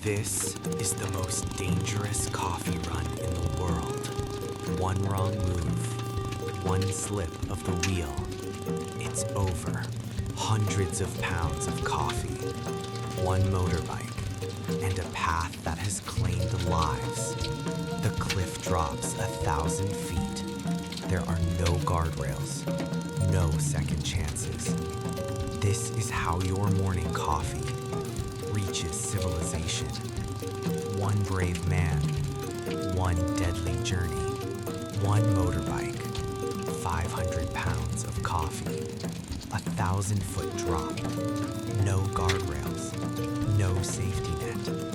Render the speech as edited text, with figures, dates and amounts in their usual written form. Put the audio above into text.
This is the most dangerous coffee run in the world. One wrong move, one slip of the wheel. It's over. Hundreds of pounds of coffee, one motorbike, and a path that has claimed lives. The cliff drops 1,000 feet. There are no guardrails, no second chances. This is how your morning coffee reaches civilization. One brave man, one deadly journey, one motorbike, 500 pounds of coffee, 1,000-foot drop, no guardrails, no safety net.